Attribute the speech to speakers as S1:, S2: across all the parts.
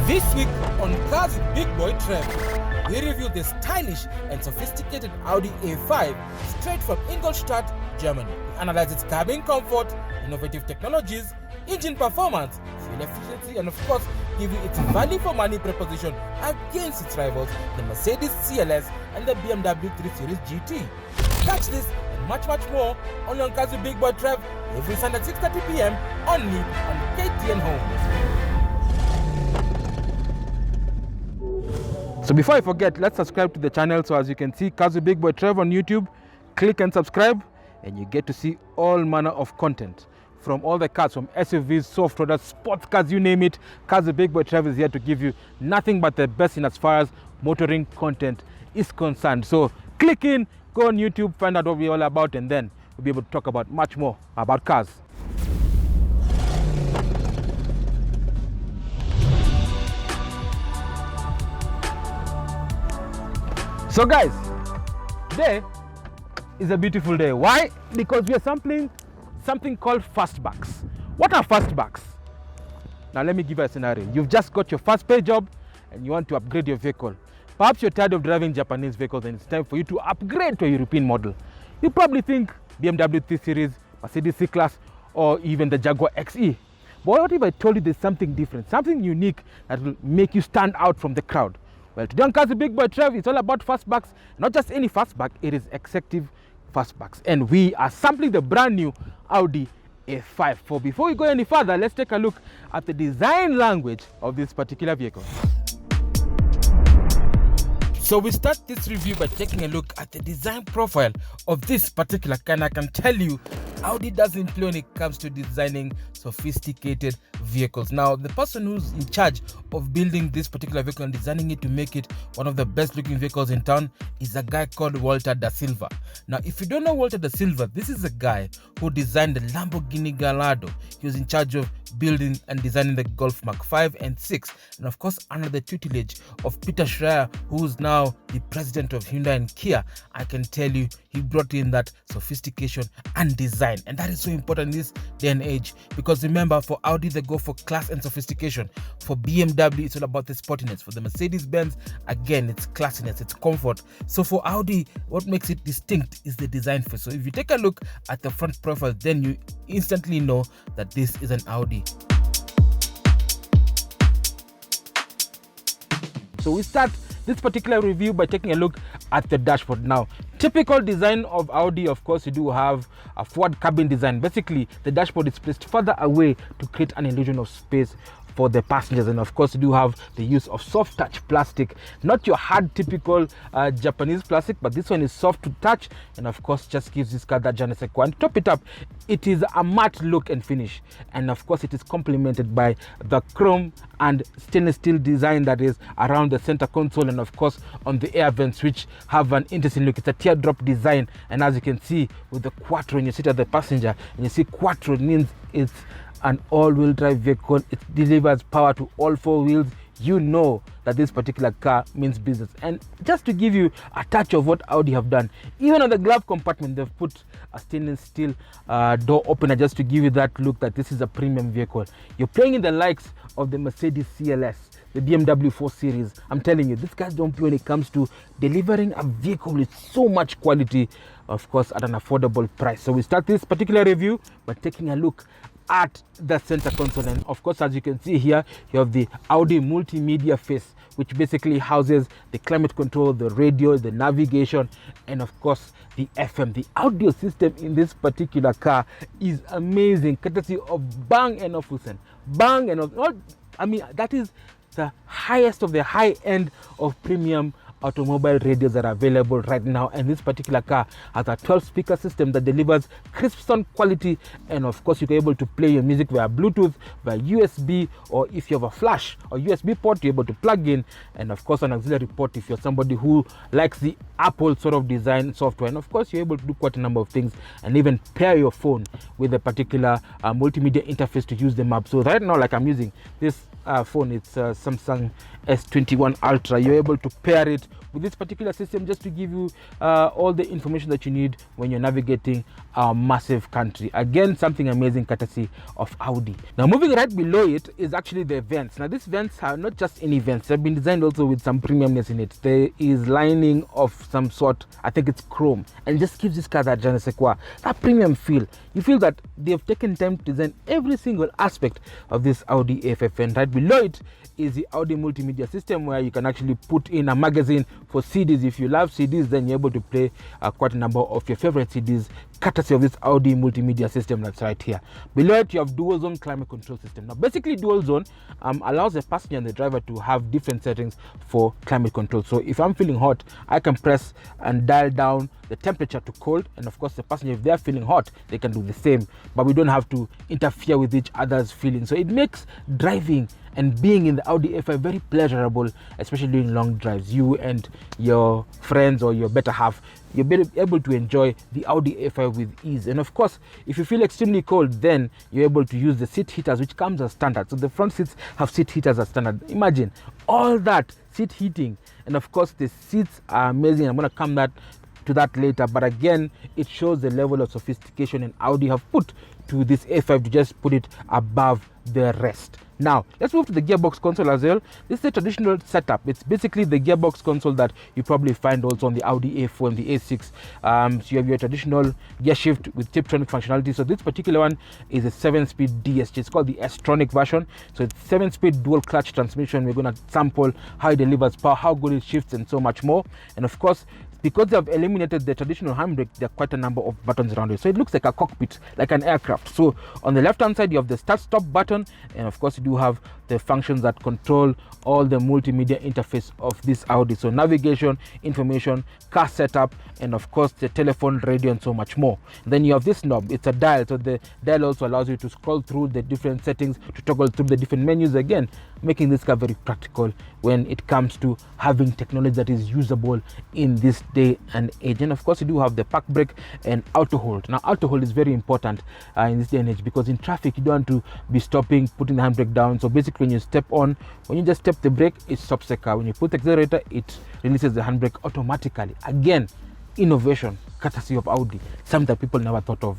S1: This week on Cars with Big Boy Trev, we review the stylish and sophisticated Audi A5 straight from Ingolstadt, Germany. We analyze its cabin comfort, innovative technologies, engine performance, fuel efficiency, and of course, give you its value for money proposition against its rivals, the Mercedes CLS and the BMW 3 Series GT. Catch this and much more only on Cars with Big Boy Trev every Sunday at 6:30 p.m. only on KTN Homes. So before I forget, let's subscribe to the channel. So as you can see, Cars with Big Boy Trev on YouTube. Click and subscribe and you get to see all manner of content from all the cars, from SUVs, soft roaders, sports cars, you name it. Cars with Big Boy Trev is here to give you nothing but the best in as far as motoring content is concerned. So click in, go on YouTube, find out what we're all about, and then we'll be able to talk about much more about cars. So guys, today is a beautiful day. Why? Because we are sampling something called fastbacks. What are fastbacks? Now let me give you a scenario. You've just got your first pay job and you want to upgrade your vehicle. Perhaps you're tired of driving Japanese vehicles and it's time for you to upgrade to a European model. You probably think BMW 3 Series, Mercedes C-Class, or even the Jaguar XE. But what if I told you there's something different, something unique that will make you stand out from the crowd? Well, today on Cars with Big Boy Trev, it's all about fastbacks. Not just any fastback, it is executive fastbacks. And we are sampling the brand new Audi A5. For before we go any further, let's take a look at the design language of this particular vehicle. So we start this review by taking a look at the design profile of this particular car. And I can tell you, Audi doesn't play when it comes to designing sophisticated vehicles. Now, the person who's in charge of building this particular vehicle and designing it to make it one of the best looking vehicles in town is a guy called Walter da Silva. Now, if you don't know Walter da Silva, this is a guy who designed the Lamborghini Gallardo. He was in charge of building and designing the Golf Mark 5 and 6, and of course under the tutelage of Peter Schreier, who's now the president of Hyundai and Kia. I can tell you he brought in that sophistication and design, and that is so important in this day and age, because remember, for Audi they go for class and sophistication. For BMW it's all about the sportiness. For the Mercedes-Benz, again, it's classiness, it's comfort. So for Audi, what makes it distinct is the design phase. So if you take a look at the front profile, then you instantly know that this is an Audi. So we start this particular review by taking a look at the dashboard. Now, typical design of Audi, of course, you do have a forward cabin design. Basically, the dashboard is placed further away to create an illusion of space for the passengers, and of course you do have the use of soft touch plastic, not your hard typical Japanese plastic, but this one is soft to touch, and of course just gives this car that je ne sais quoi. And to top it up, it is a matte look and finish, and of course it is complemented by the chrome and stainless steel design that is around the center console, and of course on the air vents, which have an interesting look. It's a teardrop design, and as you can see with the Quattro, when you sit at the passenger and you see Quattro, means it's an all-wheel drive vehicle. It delivers power to all four wheels. You know that this particular car means business. And just to give you a touch of what Audi have done, even on the glove compartment they've put a stainless steel door opener, just to give you that look that this is a premium vehicle. You're playing in the likes of the Mercedes CLS, the BMW 4 Series. I'm telling you, these guys don't play when it comes to delivering a vehicle with so much quality, of course at an affordable price. So we start this particular review by taking a look at the center console, and of course as you can see here, you have the Audi Multimedia face, which basically houses the climate control, the radio, the navigation, and of course the FM. The audio system in this particular car is amazing, courtesy of Bang & Olufsen. Bang & Olufsen, I mean, that is the highest of the high end of premium automobile radios that are available right now, and this particular car has a 12 speaker system that delivers crisp sound quality, and of course you can be able to play your music via Bluetooth, via USB, or if you have a flash or USB port, you're able to plug in, and of course an auxiliary port if you're somebody who likes the Apple sort of design software, and of course you're able to do quite a number of things and even pair your phone with a particular multimedia interface to use them up. So right now, like I'm using this phone, it's Samsung S21 Ultra. You're able to pair it with this particular system just to give you all the information that you need when you're navigating a massive country. Again, something amazing courtesy of Audi. Now moving right below it is actually the vents. Now these vents are not just any vents, they've been designed also with some premiumness in it. There is lining of some sort, I think it's chrome, and just gives this car that je ne sais quoi, that premium feel. You feel that they've taken time to design every single aspect of this Audi A5, and right below it is the Audi Multimedia system, where you can actually put in a magazine for CDs. If you love CDs, then you're able to play quite a number of your favorite CDs courtesy of this Audi Multimedia system that's right here. Below it, you have dual zone climate control system. Now basically dual zone allows the passenger and the driver to have different settings for climate control. So if I'm feeling hot, I can press and dial down the temperature to cold, and of course the passenger, if they're feeling hot, they can do the same, but we don't have to interfere with each other's feelings. So it makes driving and being in the Audi A5 very pleasurable, especially during long drives. You and your friends or your better half, you'll be able to enjoy the Audi A5 with ease. And of course, if you feel extremely cold, then you're able to use the seat heaters, which comes as standard. So the front seats have seat heaters as standard. Imagine all that seat heating, and of course the seats are amazing. I'm going to come to that later, but again, it shows the level of sophistication and Audi have put to this A5 to just put it above the rest. Now let's move to the gearbox console as well. This is the traditional setup. It's basically the gearbox console that you probably find also on the Audi A4 and the A6. So you have your traditional gear shift with Tiptronic functionality. So this particular one is a 7-speed DSG. It's called the S-Tronic version. So it's 7-speed dual clutch transmission. We're going to sample how it delivers power, how good it shifts, and so much more. And of course, because they have eliminated the traditional handbrake, there are quite a number of buttons around it. So it looks like a cockpit, like an aircraft. So on the left hand side, you have the start-stop button, and of course you do have the functions that control all the multimedia interface of this Audi. So navigation, information, car setup, and of course the telephone, radio, and so much more. Then you have this knob. It's a dial. So the dial also allows you to scroll through the different settings, to toggle through the different menus, again making this car very practical when it comes to having technology that is usable in this day and age. And of course you do have the park brake and auto hold. Now auto hold is very important in this day and age, because in traffic you don't want to be stopping, putting the handbrake down. So basically when you step on, when you just step the brake, it stops the car. When you put the accelerator, it releases the handbrake automatically. Again, innovation courtesy of Audi, something that people never thought of.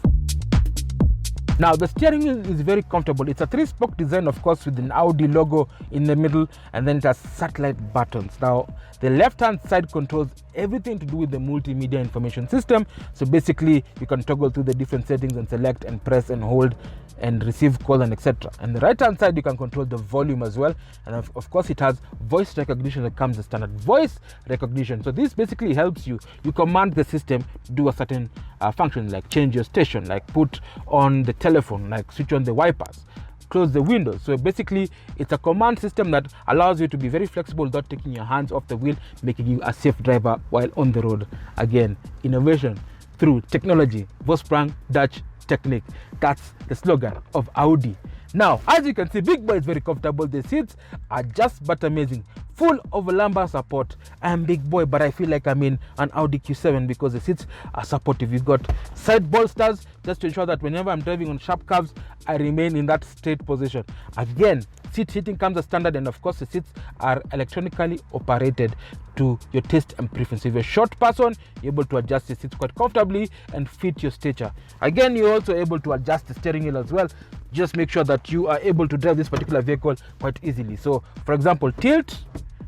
S1: Now the steering wheel is very comfortable. It's a 3-spoke design, of course, with an Audi logo in the middle, and then it has satellite buttons. Now the left hand side controls everything to do with the multimedia information system. So basically you can toggle through the different settings and select and press and hold and receive calls and etc. And the right hand side, you can control the volume as well, and of course it has voice recognition that comes as standard voice recognition. So this basically helps you command the system to do a certain function, like change your station, like put on the telephone, like switch on the wipers, close the windows. So basically it's a command system that allows you to be very flexible without taking your hands off the wheel, making you a safe driver while on the road. Again, innovation through technology, Vorsprung Dutch Technique. That's the slogan of Audi. Now, as you can see, Big Boy is very comfortable. The seats are just but amazing, full of lumbar support. I'm Big Boy, but I feel like I'm in an Audi Q7 because the seats are supportive. You've got side bolsters just to ensure that whenever I'm driving on sharp curves, I remain in that straight position. Again, seat heating comes as standard, and of course the seats are electronically operated to your taste and preference. If you're a short person, you're able to adjust the seats quite comfortably and fit your stature. Again, you're also able to adjust the steering wheel as well. Just make sure that you are able to drive this particular vehicle quite easily. So for example, tilt,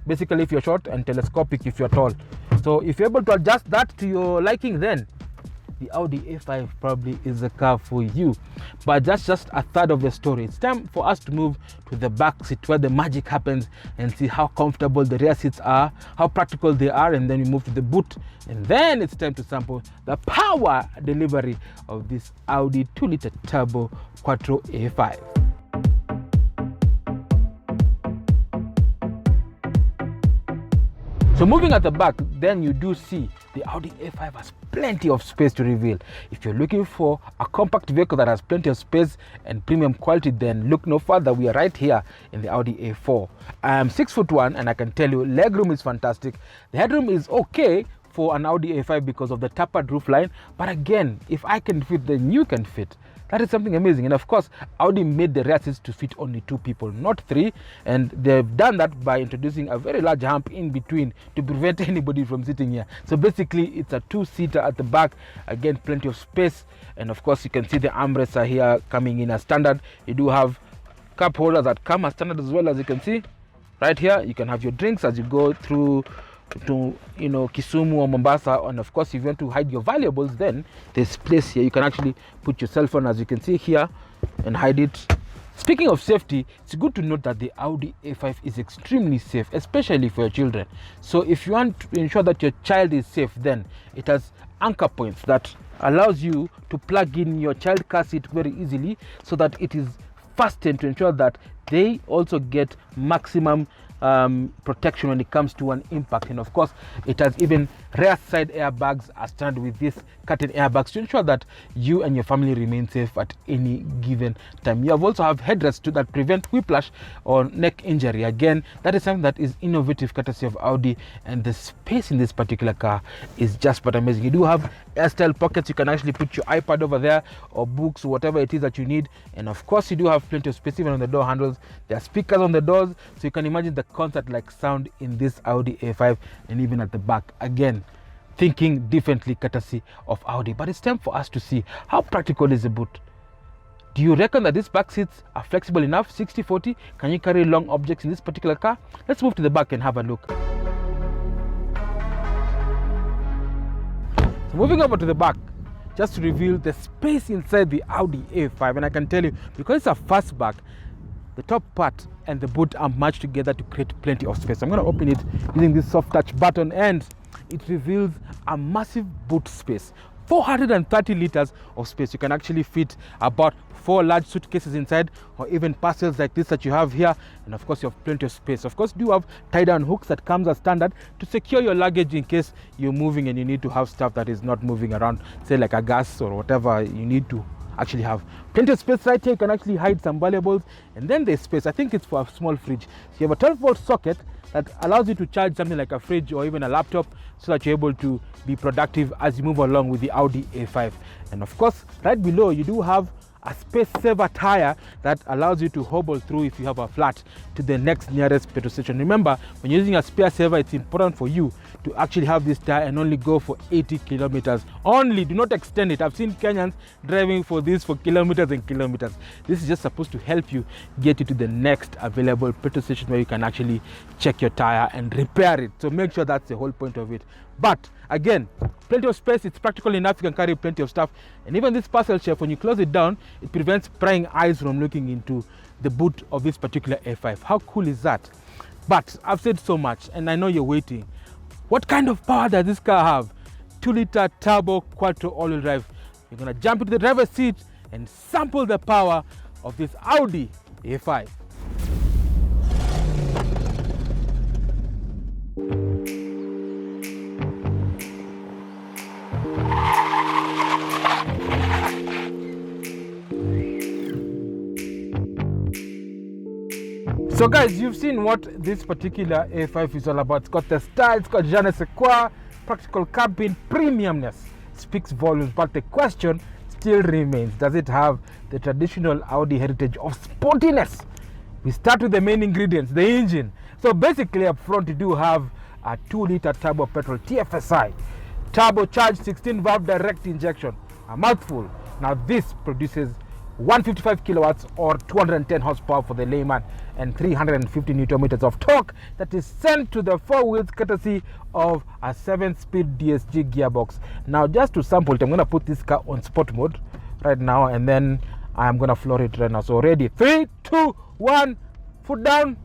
S1: basically if you're short, and telescopic if you're tall. So if you're able to adjust that to your liking, then the Audi A5 probably is a car for you. But that's just a third of the story. It's time for us to move to the back seat, where the magic happens, and see how comfortable the rear seats are, how practical they are, and then we move to the boot, and then it's time to sample the power delivery of this Audi 2-liter turbo quattro A5. So moving at the back, then you do see the Audi A5 has plenty of space to reveal. If you're looking for a compact vehicle that has plenty of space and premium quality, then look no further. We are right here in the Audi A4. I am 6'1", and I can tell you legroom is fantastic. The headroom is okay for an Audi A5 because of the tapered roof line. But again, if I can fit, then you can fit. That is something amazing. And of course, Audi made the rear seats to fit only 2 people, not 3. And they've done that by introducing a very large hump in between to prevent anybody from sitting here. So basically, it's a 2-seater at the back. Again, plenty of space. And of course, you can see the armrests are here coming in as standard. You do have cup holders that come as standard as well, as you can see. Right here, you can have your drinks as you go through to Kisumu or Mombasa. And of course, if you want to hide your valuables, then there's place here. You can actually put your cell phone, as you can see here, and hide it. Speaking of safety, it's good to note that the Audi A5 is extremely safe, especially for your children. So if you want to ensure that your child is safe, then it has anchor points that allows you to plug in your child car seat very easily, so that it is fastened to ensure that they also get maximum protection when it comes to an impact. And of course, it has even rear side airbags as standard with these curtain airbags to ensure that you and your family remain safe at any given time. You have also have headrests that prevent whiplash or neck injury. Again, that is something that is innovative courtesy of Audi, and the space in this particular car is just but amazing. You do have air style pockets. You can actually put your iPad over there, or books, or whatever it is that you need. And of course, you do have plenty of space even on the door handles. There are speakers on the doors, so you can imagine the concert like sound in this Audi A5, and even at the back. Again, thinking differently courtesy of Audi. But it's time for us to see how practical is the boot. Do you reckon that these back seats are flexible enough? 60-40? Can you carry long objects in this particular car? Let's move to the back and have a look. So moving over to the back, just to reveal the space inside the Audi A5. And I can tell you, because it's a fastback, the top part and the boot are matched together to create plenty of space. I'm going to open it using this soft touch button, and it reveals a massive boot space. 430 liters of space. You can actually fit about 4 large suitcases inside, or even parcels like this that you have here. And of course, you have plenty of space. Of course, you do have tie-down hooks that comes as standard to secure your luggage in case you're moving and you need to have stuff that is not moving around, say like a gas or whatever you need to actually have. Plenty of space right here. You can actually hide some valuables. And then there's space, I think it's for a small fridge. So you have a 12-volt socket that allows you to charge something like a fridge or even a laptop, so that you're able to be productive as you move along with the Audi A5. And of course, right below, you do have a space saver tire that allows you to hobble through if you have a flat to the next nearest petrol station. Remember, when you're using a spare saver, it's important for you to actually have this tire and only go for 80 kilometers only. Do not extend it. I've seen Kenyans driving for this for kilometers and kilometers. This is just supposed to help you get you to the next available petrol station where you can actually check your tire and repair it. So make sure that's the whole point of it. But again, plenty of space. It's practical enough. You can carry plenty of stuff. And even this parcel shelf, when you close it down, it prevents prying eyes from looking into the boot of this particular A5. How cool is that? But I've said so much, and I know you're waiting. What kind of power does this car have? 2-liter turbo quattro all-wheel drive. You're gonna jump into the driver's seat and sample the power of this Audi A5. So guys, you've seen what this particular A5 is all about. It's got the style, it's got je ne sais quoi, practical cabin, premiumness. Speaks volumes, but the question still remains, does it have the traditional Audi heritage of sportiness? We start with the main ingredients, the engine. So basically up front you do have a 2-liter turbo petrol TFSI, turbocharged 16-valve direct injection, a mouthful. Now this produces 155 kilowatts or 210 horsepower for the layman, and 350 newton meters of torque that is sent to the 4 wheels courtesy of a 7-speed DSG gearbox. Now just to sample it, I'm going to put this car on sport mode right now, and then I'm going to floor it right now. So ready, 3, 2, 1, foot down.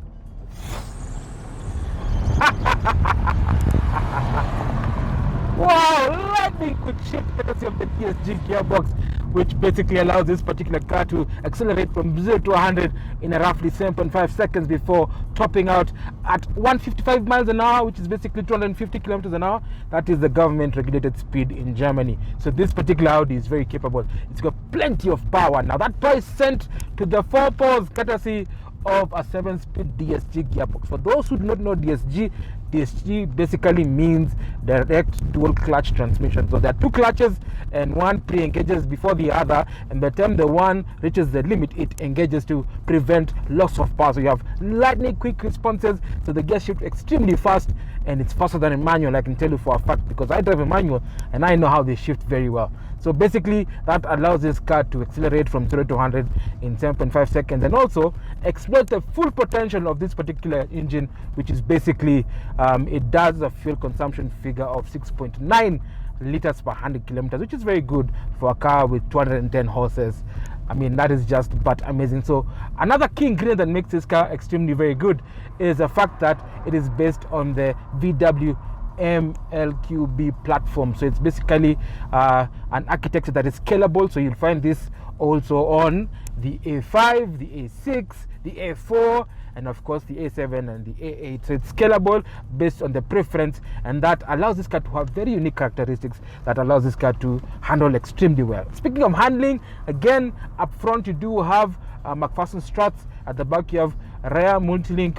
S1: Wow, lightning quick shift courtesy of the DSG gearbox, which basically allows this particular car to accelerate from 0 to 100 in a roughly 7.5 seconds before topping out at 155 miles an hour, which is basically 250 kilometers an hour. That is the government regulated speed in Germany. So this particular Audi is very capable. It's got plenty of power. Now that power is sent to the 4 poles courtesy of a 7-speed DSG gearbox. For those who do not know DSG basically means direct dual clutch transmission. So there are 2 clutches and one pre-engages before the other, and by the time the one reaches the limit, it engages to prevent loss of power. So you have lightning quick responses, so the gear shifts extremely fast, and it's faster than a manual. I can tell you for a fact, because I drive a manual and I know how they shift very well. So basically that allows this car to accelerate from 0 to 100 in 7.5 seconds, and also exploit the full potential of this particular engine, which is basically it does a fuel consumption figure of 6.9 liters per 100 kilometers, which is very good for a car with 210 horses. I mean, that is just but amazing. So another key ingredient that makes this car extremely very good is the fact that it is based on the VW MLQB platform. So it's basically an architecture that is scalable. So you'll find this also on the A5, the A6, the A4, and of course the A7 and the A8. So it's scalable based on the preference, and that allows this car to have very unique characteristics that allows this car to handle extremely well. Speaking of handling, again, up front you do have McPherson struts. At the back you have rear multi-link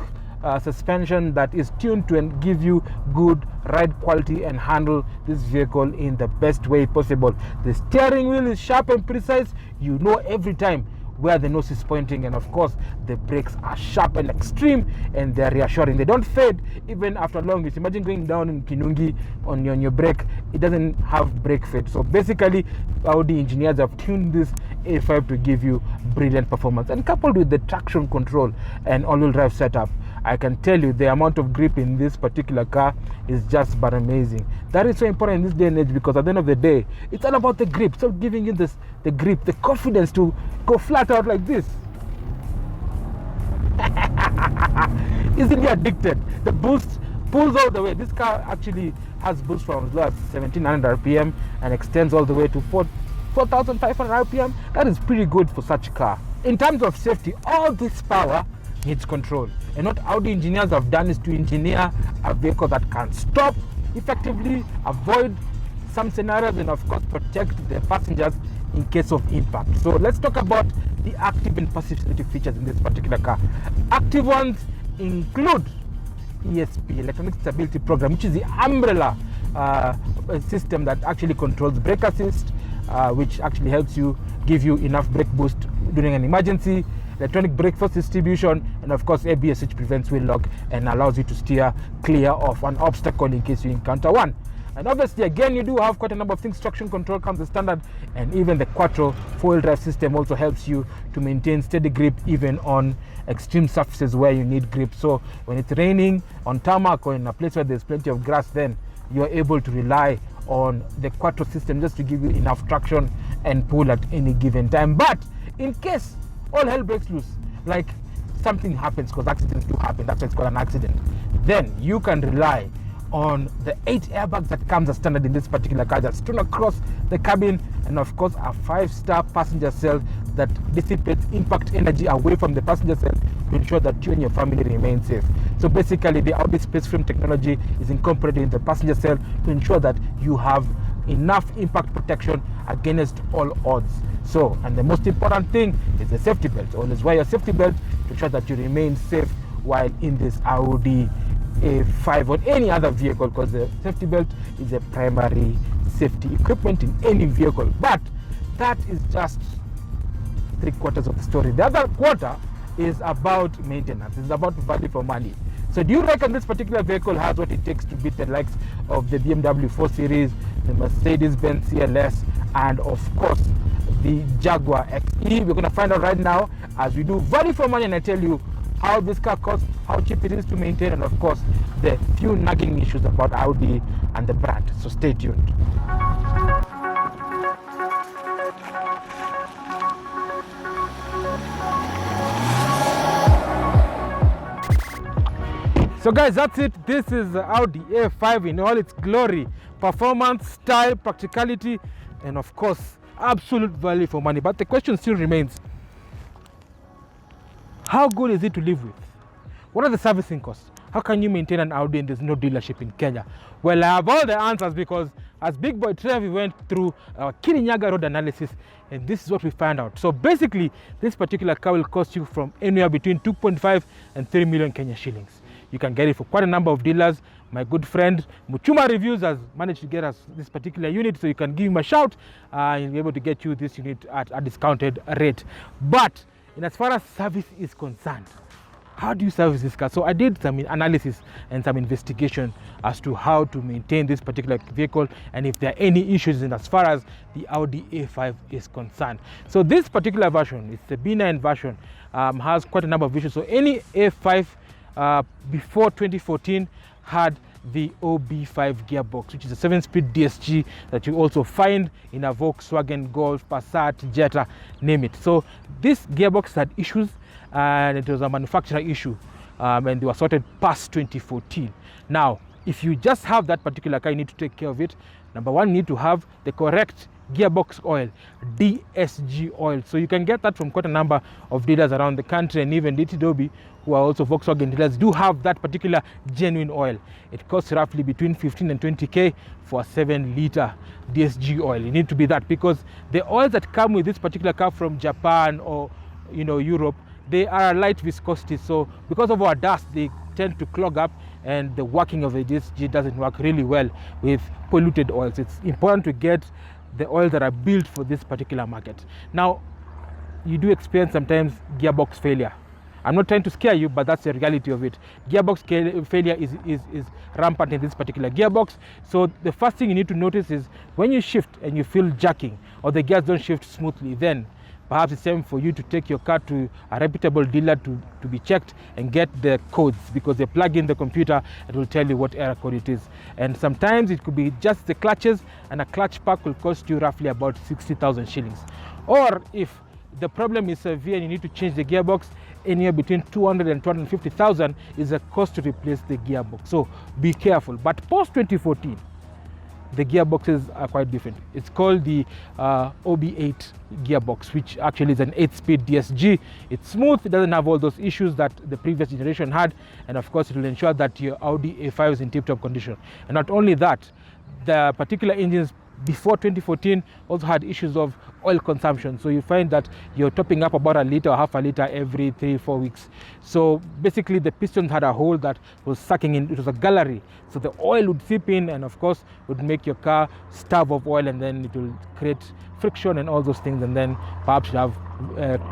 S1: suspension that is tuned to and give you good ride quality and handle this vehicle in the best way possible. The steering wheel is sharp and precise. You know every time where the nose is pointing, and of course the brakes are sharp and extreme, and they're reassuring. They don't fade even after long use. Imagine going down in Kinungi on your brake, it doesn't have brake fade. So basically Audi engineers have tuned this A5 to give you brilliant performance, and coupled with the traction control and all-wheel drive setup, I can tell you the amount of grip in this particular car is just but amazing. That is so important in this day and age, because at the end of the day, it's all about the grip. So giving you the grip, the confidence to go flat out like this. Easily addicted. The boost pulls all the way. This car actually has boost from as low as 1700 RPM and extends all the way to 4500 RPM. That is pretty good for such a car. In terms of safety, all this power needs control, and what Audi engineers have done is to engineer a vehicle that can stop effectively, avoid some scenarios, and of course protect the passengers in case of impact. So let's talk about the active and passive safety features in this particular car. Active ones include ESP, Electronic Stability Program, which is the umbrella system that actually controls brake assist, which actually helps you give you enough brake boost during an emergency. Electronic brake force distribution, and of course ABS, which prevents wheel lock and allows you to steer clear of an obstacle in case you encounter one. And obviously again you do have quite a number of things. Traction control comes as standard, and even the Quattro 4-wheel drive system also helps you to maintain steady grip even on extreme surfaces where you need grip. So when it's raining on tarmac or in a place where there's plenty of grass, then you're able to rely on the Quattro system just to give you enough traction and pull at any given time. But in case all hell breaks loose, like something happens, because accidents do happen, that's why it's called an accident, then you can rely on the 8 airbags that comes as standard in this particular car, that's strewn across the cabin, and of course a 5-star passenger cell that dissipates impact energy away from the passenger cell to ensure that you and your family remain safe. So basically the Audi space frame technology is incorporated in the passenger cell to ensure that you have enough impact protection against all odds. So, and the most important thing is the safety belt. Always wear your safety belt to ensure that you remain safe while in this Audi A5 or any other vehicle, because the safety belt is a primary safety equipment in any vehicle. But that is just 3/4 of the story. The other quarter is about maintenance. It's about value for money. So do you reckon this particular vehicle has what it takes to beat the likes of the BMW 4 Series, the Mercedes-Benz CLS, and of course the Jaguar XE? We're going to find out right now as we do value for money, and I tell you how this car costs, how cheap it is to maintain, and of course the few nagging issues about Audi and the brand. So stay tuned. So guys, that's it. This is the Audi A5 in all its glory. Performance, style, practicality, and of course absolute value for money. But the question still remains, how good is it to live with? What are the servicing costs? How can you maintain an Audi and there's no dealership in Kenya? Well, I have all the answers, because as Big Boy Trev, we went through our Kirinyaga road analysis, and this is what we found out. So basically, this particular car will cost you from anywhere between 2.5 and 3 million Kenya shillings. You can get it for quite a number of dealers. My good friend Muchuma Reviews has managed to get us this particular unit, so you can give him a shout and he'll be able to get you this unit at a discounted rate. But in as far as service is concerned, how do you service this car? So I did some analysis and some investigation as to how to maintain this particular vehicle and if there are any issues in as far as the Audi A5 is concerned. So this particular version, it's the B9 version, has quite a number of issues. So any A5 before 2014 had the OB5 gearbox, which is a 7-speed DSG that you also find in a Volkswagen Golf, Passat, Jetta, name it. So this gearbox had issues, and it was a manufacturer issue, and they were sorted past 2014. Now, if you just have that particular car, you need to take care of it. Number one, you need to have the correct gearbox oil, DSG oil. So you can get that from quite a number of dealers around the country, and even DTW, who are also Volkswagen dealers, do have that particular genuine oil. It costs roughly between 15 and 20k for a 7-liter DSG oil. You need to be that, because the oils that come with this particular car from Japan or Europe, they are light viscosity. So because of our dust, they tend to clog up, and the working of the DSG doesn't work really well with polluted oils. It's important to get the oils that are built for this particular market. Now, you do experience sometimes gearbox failure. I'm not trying to scare you, but that's the reality of it. Gearbox failure is rampant in this particular gearbox. So the first thing you need to notice is when you shift and you feel jerking or the gears don't shift smoothly, then perhaps it's time for you to take your car to a reputable dealer to be checked and get the codes, because they plug in the computer, it will tell you what error code it is. And sometimes it could be just the clutches, and a clutch pack will cost you roughly about 60,000 shillings. Or if the problem is severe and you need to change the gearbox, anywhere between 200 and 250,000 is a cost to replace the gearbox. So be careful. But post 2014, the gearboxes are quite different. It's called the OB8 gearbox, which actually is an 8-speed DSG. It's smooth, it doesn't have all those issues that the previous generation had, and of course it will ensure that your Audi A5 is in tip-top condition. And not only that, the particular engines before 2014 also had issues of oil consumption. So you find that you're topping up about a liter or half a liter every 3-4 weeks. So basically the pistons had a hole that was sucking in. It was a gallery, so the oil would seep in and of course would make your car starve of oil, and then it will create friction and all those things, and then perhaps you have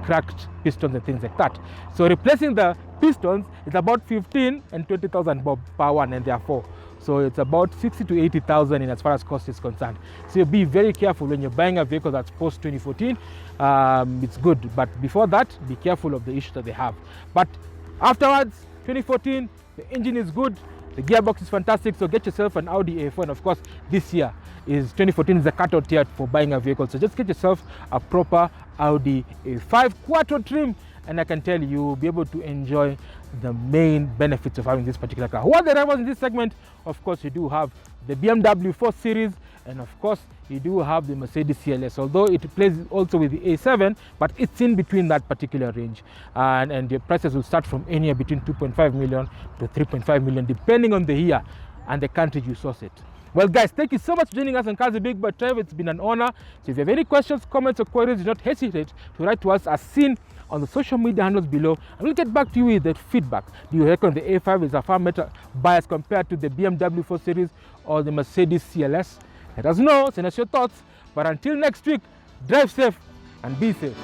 S1: cracked pistons and things like that. So replacing the pistons is about 15 and 20,000 bob per one, and there are 4. So it's about 60 to 80,000 in as far as cost is concerned. So be very careful when you're buying a vehicle that's post 2014. It's good, but before that, be careful of the issues that they have. But afterwards, 2014, the engine is good, the gearbox is fantastic. So get yourself an Audi A4, and of course, this year is 2014 is the cutout year for buying a vehicle. So just get yourself a proper Audi A5 Quattro trim, and I can tell you, you'll be able to enjoy the main benefits of having this particular car. Who are the rivals in this segment? Of course, you do have the BMW 4 Series, and of course, you do have the Mercedes CLS, although it plays also with the A7, but it's in between that particular range. And the prices will start from anywhere between 2.5 million to 3.5 million, depending on the year and the country you source it. Well, guys, thank you so much for joining us on Cars with Big Boy Trev. It's been an honor. So if you have any questions, comments, or queries, do not hesitate to write to us as seen on the social media handles below, and we'll get back to you with that feedback. Do you reckon the A5 is a far better bias compared to the BMW 4 Series or the Mercedes CLS? Let us know, send us your thoughts. But until next week, drive safe and be safe.